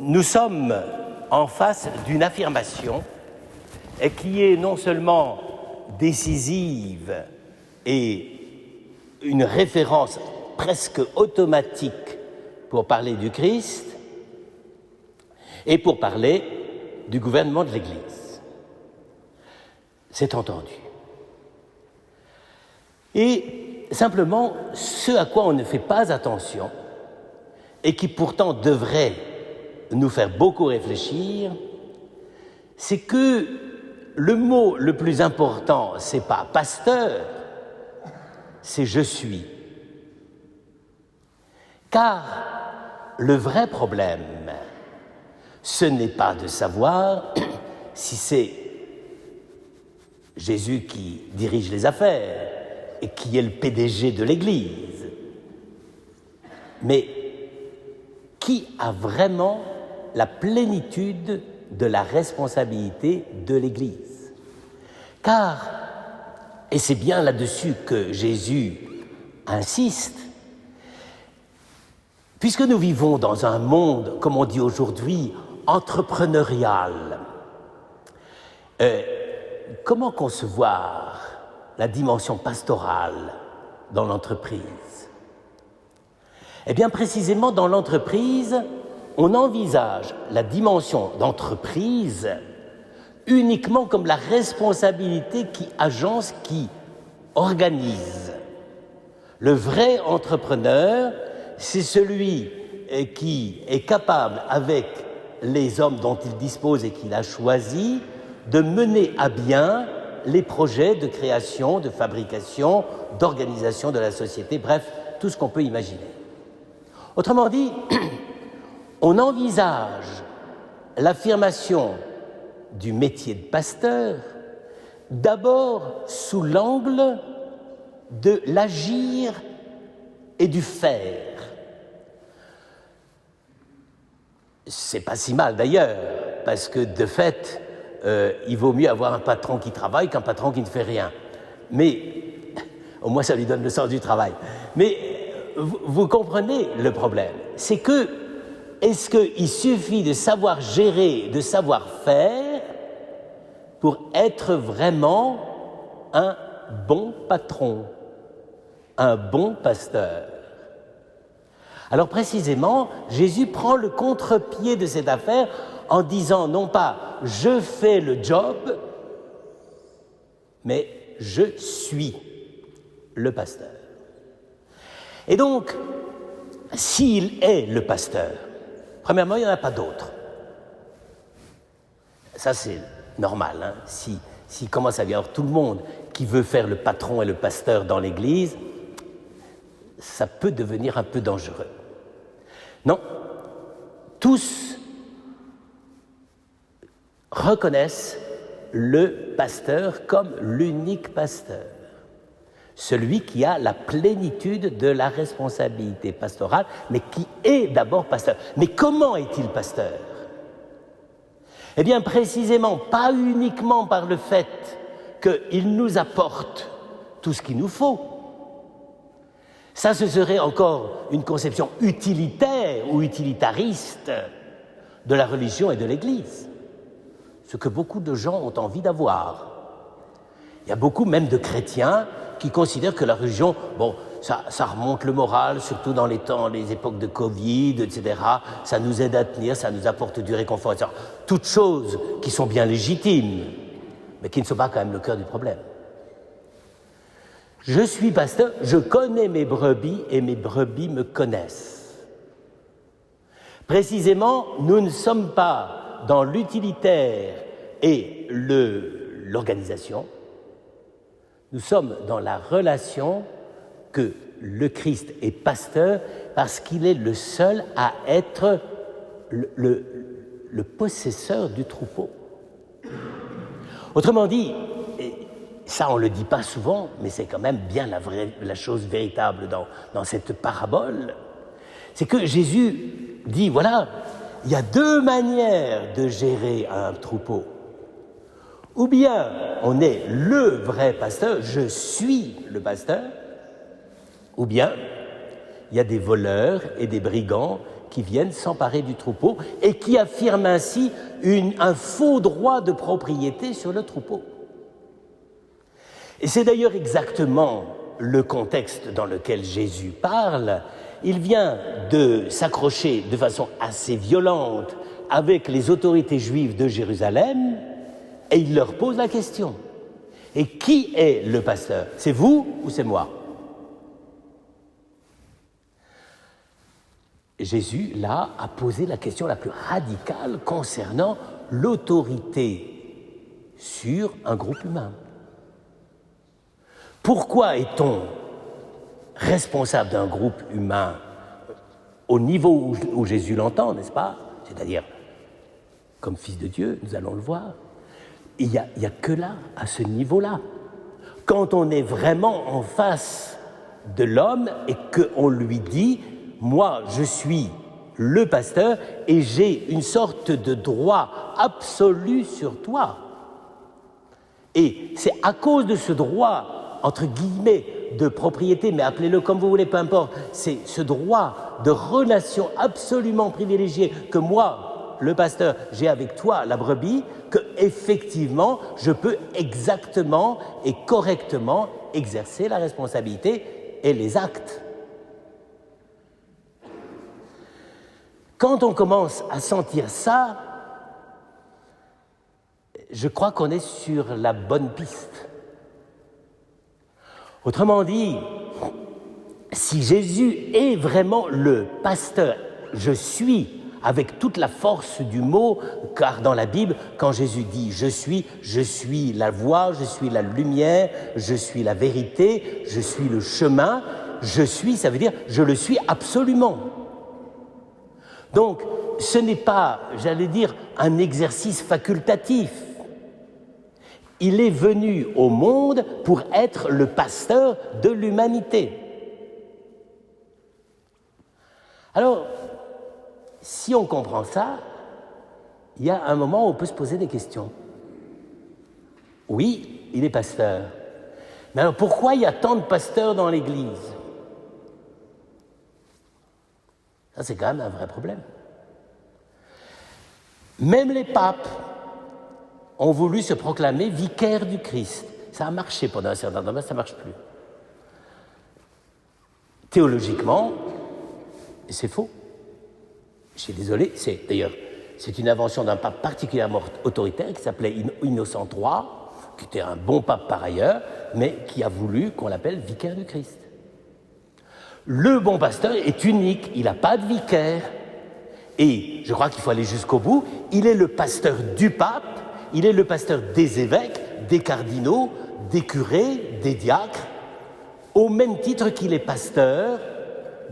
nous sommes en face d'une affirmation qui est non seulement décisive et une référence presque automatique pour parler du Christ et pour parler du gouvernement de l'Église. C'est entendu. Et simplement, ce à quoi on ne fait pas attention et qui pourtant devrait nous faire beaucoup réfléchir, c'est que le mot le plus important, c'est pas pasteur, c'est je suis. Car le vrai problème, ce n'est pas de savoir si c'est Jésus qui dirige les affaires et qui est le PDG de l'Église, mais qui a vraiment la plénitude de la responsabilité de l'Église. Car, et c'est bien là-dessus que Jésus insiste, puisque nous vivons dans un monde, comme on dit aujourd'hui, entrepreneurial, comment concevoir la dimension pastorale dans l'entreprise? Eh bien, précisément dans l'entreprise, on envisage la dimension d'entreprise uniquement comme la responsabilité qui agence, qui organise. Le vrai entrepreneur, c'est celui qui est capable, avec les hommes dont il dispose et qu'il a choisi, de mener à bien les projets de création, de fabrication, d'organisation de la société, bref, tout ce qu'on peut imaginer. Autrement dit, on envisage l'affirmation du métier de pasteur d'abord sous l'angle de l'agir et du faire. C'est pas si mal d'ailleurs, parce que de fait, il vaut mieux avoir un patron qui travaille qu'un patron qui ne fait rien. Mais au moins ça lui donne le sens du travail. Mais vous comprenez le problème, c'est que est-ce qu'il suffit de savoir gérer, de savoir faire pour être vraiment un bon patron, un bon pasteur? Alors précisément, Jésus prend le contre-pied de cette affaire en disant non pas « je fais le job », mais « je suis le pasteur ». Et donc, s'il est le pasteur, premièrement, il n'y en a pas d'autre. Ça, c'est normal. Hein? Si commence à y avoir tout le monde qui veut faire le patron et le pasteur dans l'Église, ça peut devenir un peu dangereux. Non, tous reconnaissent le pasteur comme l'unique pasteur, celui qui a la plénitude de la responsabilité pastorale, mais qui est d'abord pasteur. Mais comment est-il pasteur? Eh bien, précisément, pas uniquement par le fait qu'il nous apporte tout ce qu'il nous faut. Ça, ce serait encore une conception utilitaire ou utilitariste de la religion et de l'Église, ce que beaucoup de gens ont envie d'avoir. Il y a beaucoup même de chrétiens qui considèrent que la religion, bon, ça remonte le moral, surtout dans les époques de Covid, etc. Ça nous aide à tenir, ça nous apporte du réconfort, etc. Toutes choses qui sont bien légitimes, mais qui ne sont pas quand même le cœur du problème. Je suis pasteur, je connais mes brebis et mes brebis me connaissent. Précisément, nous ne sommes pas dans l'utilitaire et l'organisation, nous sommes dans la relation que le Christ est pasteur parce qu'il est le seul à être le possesseur du troupeau. Autrement dit, ça on ne le dit pas souvent, mais c'est quand même bien la chose véritable dans cette parabole, c'est que Jésus dit, voilà, il y a deux manières de gérer un troupeau. Ou bien on est le vrai pasteur, je suis le pasteur, ou bien il y a des voleurs et des brigands qui viennent s'emparer du troupeau et qui affirment ainsi un faux droit de propriété sur le troupeau. Et c'est d'ailleurs exactement le contexte dans lequel Jésus parle. Il vient de s'accrocher de façon assez violente avec les autorités juives de Jérusalem et il leur pose la question. Et qui est le pasteur? C'est vous ou c'est moi? Jésus, là, a posé la question la plus radicale concernant l'autorité sur un groupe humain. Pourquoi est-on responsable d'un groupe humain au niveau où Jésus l'entend, n'est-ce pas? C'est-à-dire, comme fils de Dieu, nous allons le voir. Il n'y a que là, à ce niveau-là. Quand on est vraiment en face de l'homme et qu'on lui dit « Moi, je suis le pasteur et j'ai une sorte de droit absolu sur toi. » Et c'est à cause de ce droit, entre guillemets, de propriété, mais appelez-le comme vous voulez, peu importe, c'est ce droit de relation absolument privilégié que moi, le pasteur, j'ai avec toi, la brebis, que effectivement, je peux exactement et correctement exercer la responsabilité et les actes. Quand on commence à sentir ça, je crois qu'on est sur la bonne piste. Autrement dit, si Jésus est vraiment le pasteur, je suis, avec toute la force du mot, car dans la Bible, quand Jésus dit « je suis la voie, je suis la lumière, je suis la vérité, je suis le chemin », je suis, ça veut dire « je le suis absolument ». Donc, ce n'est pas, j'allais dire, un exercice facultatif. Il est venu au monde pour être le pasteur de l'humanité. Alors, si on comprend ça, il y a un moment où on peut se poser des questions. Oui, il est pasteur. Mais alors pourquoi il y a tant de pasteurs dans l'Église? Ça, c'est quand même un vrai problème. Même les papes ont voulu se proclamer vicaires du Christ. Ça a marché pendant un certain temps, mais ça ne marche plus. Théologiquement, c'est faux. Je suis désolé, c'est une invention d'un pape particulièrement autoritaire qui s'appelait Innocent III, qui était un bon pape par ailleurs, mais qui a voulu qu'on l'appelle vicaire du Christ. Le bon pasteur est unique, il n'a pas de vicaire. Et je crois qu'il faut aller jusqu'au bout. Il est le pasteur du pape, il est le pasteur des évêques, des cardinaux, des curés, des diacres, au même titre qu'il est pasteur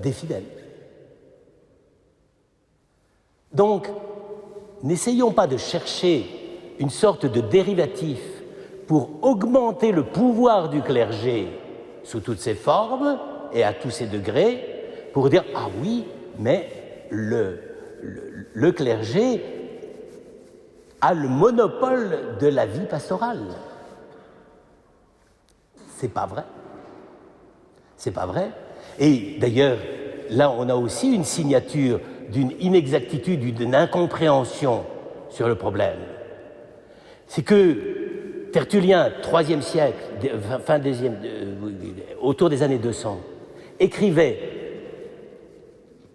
des fidèles. Donc, n'essayons pas de chercher une sorte de dérivatif pour augmenter le pouvoir du clergé sous toutes ses formes et à tous ses degrés, pour dire « Ah oui, mais le clergé a le monopole de la vie pastorale. » C'est pas vrai. C'est pas vrai. Et d'ailleurs, là, on a aussi une signature d'une inexactitude, d'une incompréhension sur le problème. C'est que Tertullien, IIIe siècle, fin deuxième, autour des années 200, écrivait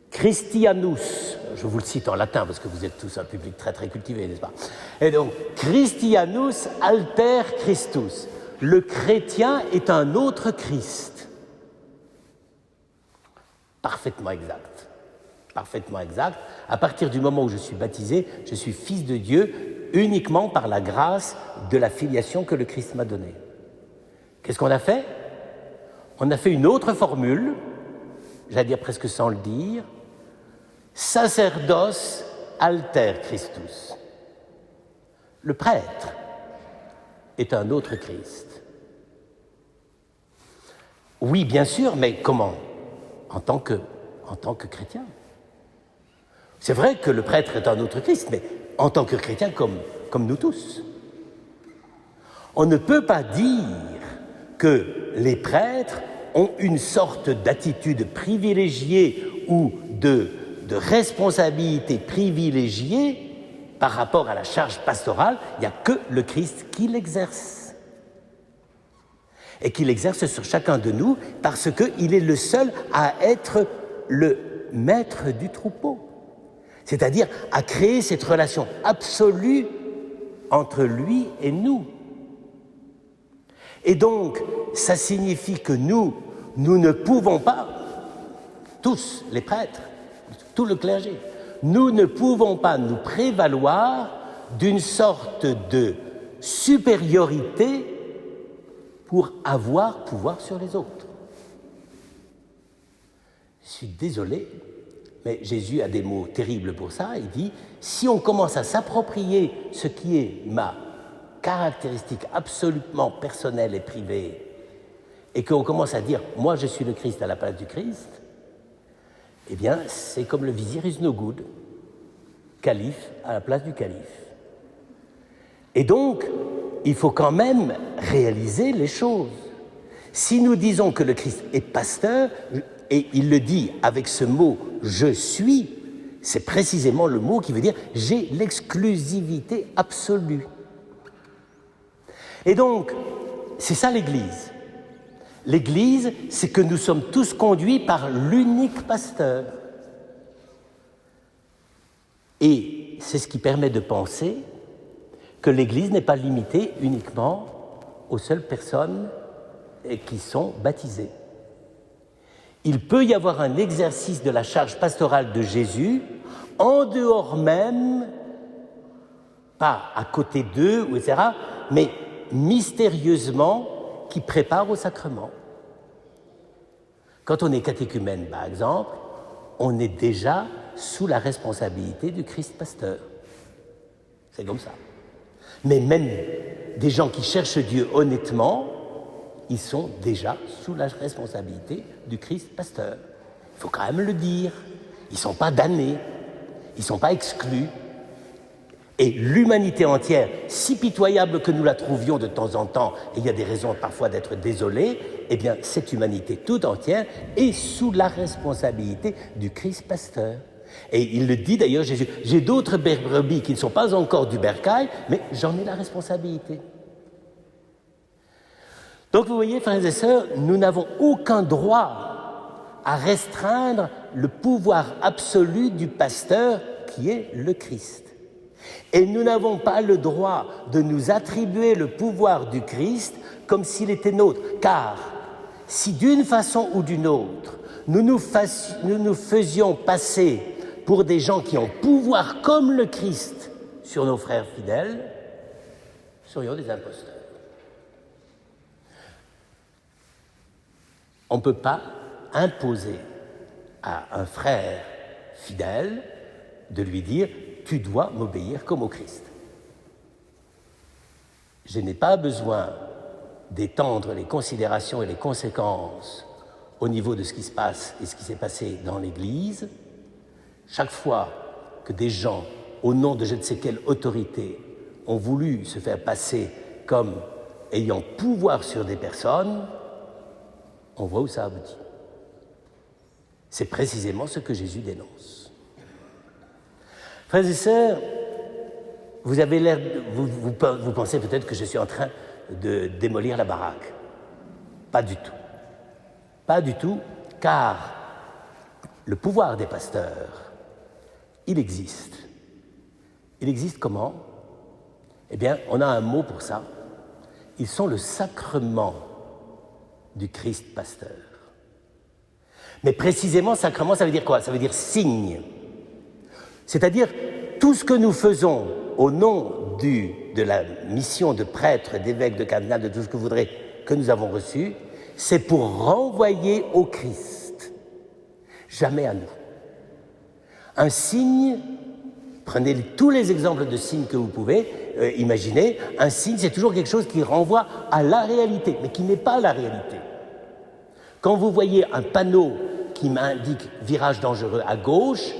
Christianus, je vous le cite en latin parce que vous êtes tous un public très très cultivé, n'est-ce pas? Et donc, Christianus alter Christus. Le chrétien est un autre Christ. Parfaitement exact. Parfaitement exact. À partir du moment où je suis baptisé, je suis fils de Dieu uniquement par la grâce de la filiation que le Christ m'a donnée. Qu'est-ce qu'on a fait? On a fait une autre formule, j'allais dire presque sans le dire, sacerdoce alter Christus. Le prêtre est un autre Christ. Oui, bien sûr, mais comment? En tant que chrétien. C'est vrai que le prêtre est un autre Christ, mais en tant que chrétien comme nous tous. On ne peut pas dire que les prêtres ont une sorte d'attitude privilégiée ou de responsabilité privilégiée par rapport à la charge pastorale, il n'y a que le Christ qui l'exerce. Et qui l'exerce sur chacun de nous parce qu'il est le seul à être le maître du troupeau. C'est-à-dire à créer cette relation absolue entre lui et nous. Et donc, ça signifie que nous ne pouvons pas, tous les prêtres, tout le clergé, nous ne pouvons pas nous prévaloir d'une sorte de supériorité pour avoir pouvoir sur les autres. Je suis désolé, mais Jésus a des mots terribles pour ça. Il dit, si on commence à s'approprier ce qui est ma caractéristique absolument personnelle et privée, et qu'on commence à dire, moi je suis le Christ à la place du Christ, eh bien c'est comme le vizir is no good, calife à la place du calife. Et donc, il faut quand même réaliser les choses. Si nous disons que le Christ est pasteur, et il le dit avec ce mot « je suis », c'est précisément le mot qui veut dire « j'ai l'exclusivité absolue ». Et donc, c'est ça l'Église. L'Église, c'est que nous sommes tous conduits par l'unique pasteur. Et c'est ce qui permet de penser que l'Église n'est pas limitée uniquement aux seules personnes qui sont baptisées. Il peut y avoir un exercice de la charge pastorale de Jésus en dehors même, pas à côté d'eux, etc., mais mystérieusement qui prépare au sacrement. Quand on est catéchumène, par exemple, on est déjà sous la responsabilité du Christ pasteur. C'est comme ça. Mais même des gens qui cherchent Dieu honnêtement, ils sont déjà sous la responsabilité du Christ pasteur. Il faut quand même le dire. Ils ne sont pas damnés, ils ne sont pas exclus. Et l'humanité entière, si pitoyable que nous la trouvions de temps en temps, et il y a des raisons parfois d'être désolés, eh bien cette humanité toute entière est sous la responsabilité du Christ pasteur. Et il le dit d'ailleurs, Jésus, j'ai d'autres brebis qui ne sont pas encore du bercail, mais j'en ai la responsabilité. Donc vous voyez, frères et sœurs, nous n'avons aucun droit à restreindre le pouvoir absolu du pasteur qui est le Christ. Et nous n'avons pas le droit de nous attribuer le pouvoir du Christ comme s'il était nôtre, car si d'une façon ou d'une autre, nous nous faisions passer pour des gens qui ont pouvoir comme le Christ sur nos frères fidèles, nous serions des imposteurs. On ne peut pas imposer à un frère fidèle de lui dire « tu dois m'obéir comme au Christ ». Je n'ai pas besoin d'étendre les considérations et les conséquences au niveau de ce qui se passe et ce qui s'est passé dans l'Église. Chaque fois que des gens, au nom de je ne sais quelle autorité, ont voulu se faire passer comme ayant pouvoir sur des personnes, on voit où ça aboutit. C'est précisément ce que Jésus dénonce. Frères et sœurs, vous avez l'air, vous pensez peut-être que je suis en train de démolir la baraque. Pas du tout. Pas du tout, car le pouvoir des pasteurs, il existe. Il existe comment? Eh bien, on a un mot pour ça. Ils sont le sacrement du Christ pasteur. Mais précisément, sacrement, ça veut dire quoi? Ça veut dire signe. C'est-à-dire, tout ce que nous faisons au nom de la mission de prêtre, d'évêque, de cardinal, de tout ce que vous voudrez, que nous avons reçu, c'est pour renvoyer au Christ, jamais à nous. Un signe, prenez tous les exemples de signes que vous pouvez imaginer, un signe, c'est toujours quelque chose qui renvoie à la réalité, mais qui n'est pas la réalité. Quand vous voyez un panneau qui m'indique virage dangereux à gauche,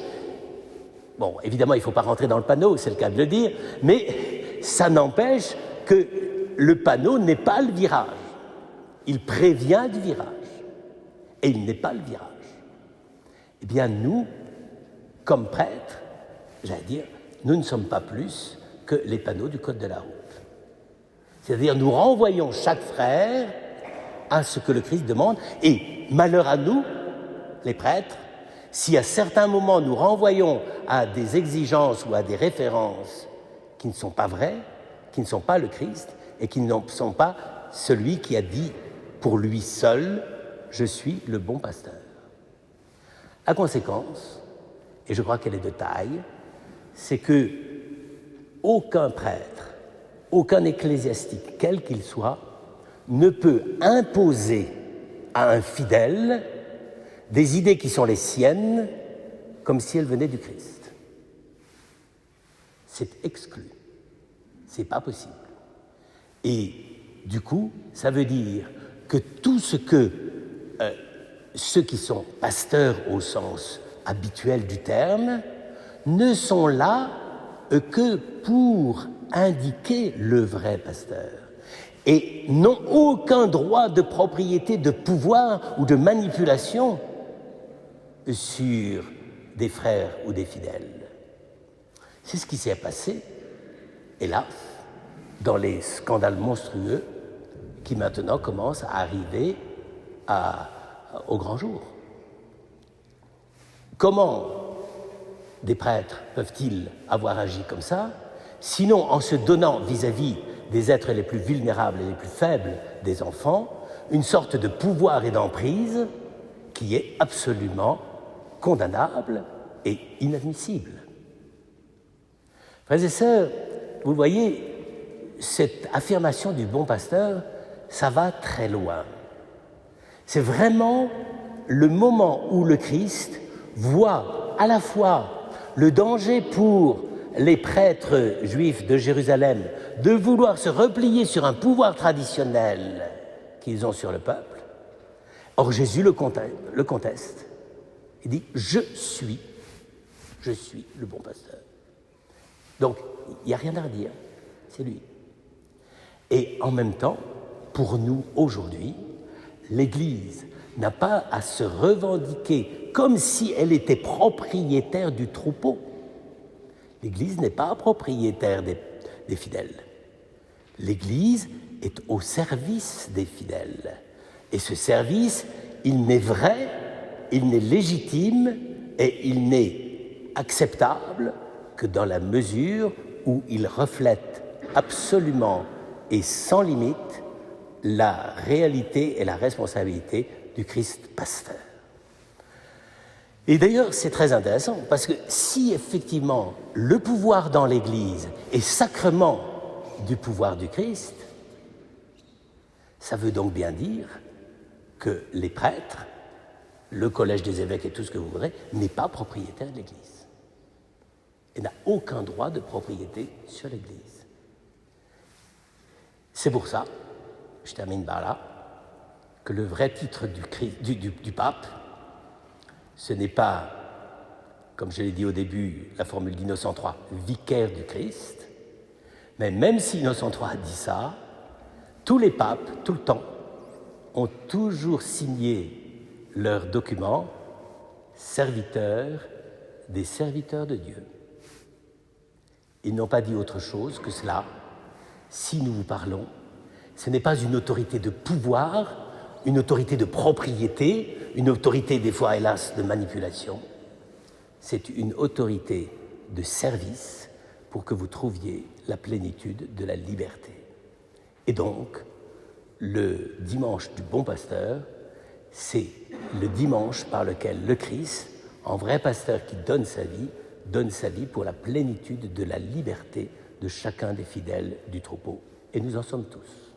bon, évidemment, il ne faut pas rentrer dans le panneau, c'est le cas de le dire, mais ça n'empêche que le panneau n'est pas le virage. Il prévient du virage, et il n'est pas le virage. Eh bien, nous, comme prêtres, j'allais dire, nous ne sommes pas plus que les panneaux du code de la route. C'est-à-dire, nous renvoyons chaque frère à ce que le Christ demande, et malheur à nous, les prêtres, si à certains moments nous renvoyons à des exigences ou à des références qui ne sont pas vraies, qui ne sont pas le Christ, et qui ne sont pas celui qui a dit pour lui seul, je suis le bon pasteur. La conséquence, et je crois qu'elle est de taille, c'est que aucun prêtre, aucun ecclésiastique, quel qu'il soit, ne peut imposer à un fidèle des idées qui sont les siennes comme si elles venaient du Christ. C'est exclu. C'est pas possible. Et du coup, ça veut dire que tout ce que ceux qui sont pasteurs au sens habituel du terme ne sont là que pour indiquer le vrai pasteur et n'ont aucun droit de propriété, de pouvoir ou de manipulation sur des frères ou des fidèles. C'est ce qui s'est passé, hélas, dans les scandales monstrueux qui maintenant commencent à arriver au grand jour. Comment des prêtres peuvent-ils avoir agi comme ça, sinon en se donnant vis-à-vis des êtres les plus vulnérables et les plus faibles des enfants, une sorte de pouvoir et d'emprise qui est absolument condamnable et inadmissible. Frères et sœurs, vous voyez, cette affirmation du bon pasteur, ça va très loin. C'est vraiment le moment où le Christ voit à la fois le danger pour les prêtres juifs de Jérusalem de vouloir se replier sur un pouvoir traditionnel qu'ils ont sur le peuple. Or, Jésus le conteste. Il dit « Je suis le bon pasteur ». Donc, il n'y a rien à redire, c'est lui. Et en même temps, pour nous, aujourd'hui, l'Église n'a pas à se revendiquer comme si elle était propriétaire du troupeau. L'Église n'est pas propriétaire des fidèles. L'Église est au service des fidèles. Et ce service, il n'est vrai, il n'est légitime et il n'est acceptable que dans la mesure où il reflète absolument et sans limite la réalité et la responsabilité du Christ pasteur. Et d'ailleurs, c'est très intéressant, parce que si effectivement le pouvoir dans l'Église est sacrement du pouvoir du Christ, ça veut donc bien dire que les prêtres, le collège des évêques et tout ce que vous voudrez, n'est pas propriétaire de l'Église. Et n'a aucun droit de propriété sur l'Église. C'est pour ça, je termine par là, que le vrai titre du pape, ce n'est pas, comme je l'ai dit au début, la formule d'Innocent III, vicaire du Christ, mais même si Innocent III a dit ça, tous les papes, tout le temps, ont toujours signé leurs documents serviteurs des serviteurs de Dieu. Ils n'ont pas dit autre chose que cela. Si nous vous parlons, ce n'est pas une autorité de pouvoir, une autorité de propriété, une autorité des fois, hélas, de manipulation. C'est une autorité de service pour que vous trouviez la plénitude de la liberté. Et donc, le dimanche du bon pasteur, c'est le dimanche par lequel le Christ, en vrai pasteur qui donne sa vie pour la plénitude de la liberté de chacun des fidèles du troupeau. Et nous en sommes tous.